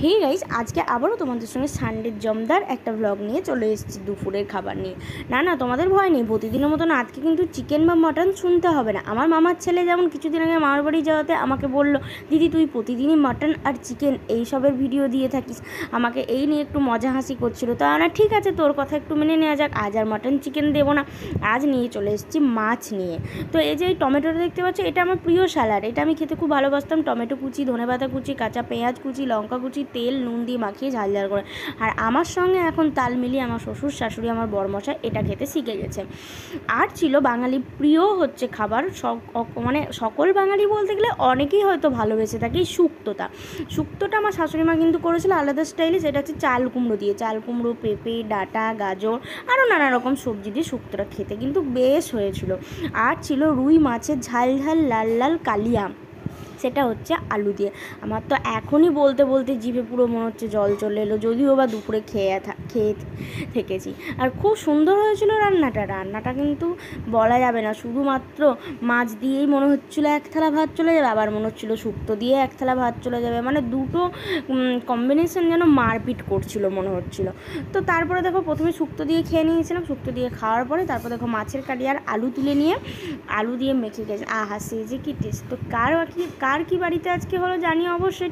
Hey guys, আজকে আবারও তোমাদের সঙ্গে সানডের জমদার একটা ব্লগ নিয়ে চলে এসেছি দুপুরের খাবার নিয়ে। না তোমাদের ভয় নেই, প্রতিদিনের মতন আজকে কিন্তু চিকেন বা মাটন শুনতে হবে না। আমার মামার ছেলে যেমন কিছুদিন আগে মামার বাড়ি যাওয়াতে আমাকে বলল, দিদি তুই প্রতিদিনই মাটন আর চিকেন এইসবের ভিডিও দিয়ে থাকিস, আমাকে এই নিয়ে একটু মজা হাসি করছিল। তা না, ঠিক আছে, তোর কথা একটু মেনে নেওয়া যাক। আজ আর মাটন চিকেন দেবো না, আজ নিয়ে চলে এসেছি মাছ নিয়ে। তো এই যে এই টমেটোটা দেখতে পাচ্ছ, এটা আমার প্রিয় স্যালাড, এটা আমি খেতে খুব ভালোবাসতাম। টমেটো কুচি, ধনেপাতা কুচি, কাঁচা পেঁয়াজ কুচি, লঙ্কা কুচি, তেল নুন দিয়ে মাখিয়ে ঝাল ঝাল করে। আর আমার সঙ্গে এখন তাল মিলিয়ে আমার শ্বশুর শাশুড়ি, আমার বরমশাই এটা খেতে শিখে গেছে। আর ছিল বাঙালি প্রিয় হচ্ছে খাবার, মানে সকল বাঙালি বলতে গেলে অনেকেই হয়তো ভালোবেসে থাকে শুক্তোটা আমার শাশুড়ি মা কিন্তু করেছিল আলাদা স্টাইলে। সেটা হচ্ছে চাল কুমড়ো দিয়ে, চাল কুমড়ো, পেঁপে, ডাঁটা, গাজর আরও নানা রকম সবজি দিয়ে শুক্তোটা খেতে কিন্তু বেশ হয়েছিল। আর ছিল রুই মাছের ঝাল ঝাল লাল লাল কালিয়া, সেটা হচ্ছে আলু দিয়ে। আমার তো এখনই বলতে বলতে জিভে পুরো মনে হচ্ছে জল চলে এলো, যদিও বা দুপুরে খেয়ে থেকেছি। আর খুব সুন্দর হয়েছিল রান্নাটা কিন্তু বলা যাবে না। শুধুমাত্র মাছ দিয়েই মনে হচ্ছিলো এক থালা ভাত চলে যাবে, আবার মনে হচ্ছিলো শুক্তো দিয়ে এক থালা ভাত চলে যাবে, মানে দুটো কম্বিনেশন যেন মারপিট করছিল মনে হচ্ছিলো। তো তারপরে দেখো, প্রথমে শুক্তো দিয়ে খেয়ে নিয়েছিলাম। শুক্তো দিয়ে খাওয়ার পরে তারপর দেখো মাছের কালি আর আলু তুলে নিয়ে আলু দিয়ে মেখে গেছে। আহা, সে যে কি টেস্ট। তো কার কি বাড়িতে আজকে হলো জানি অবশ্যই।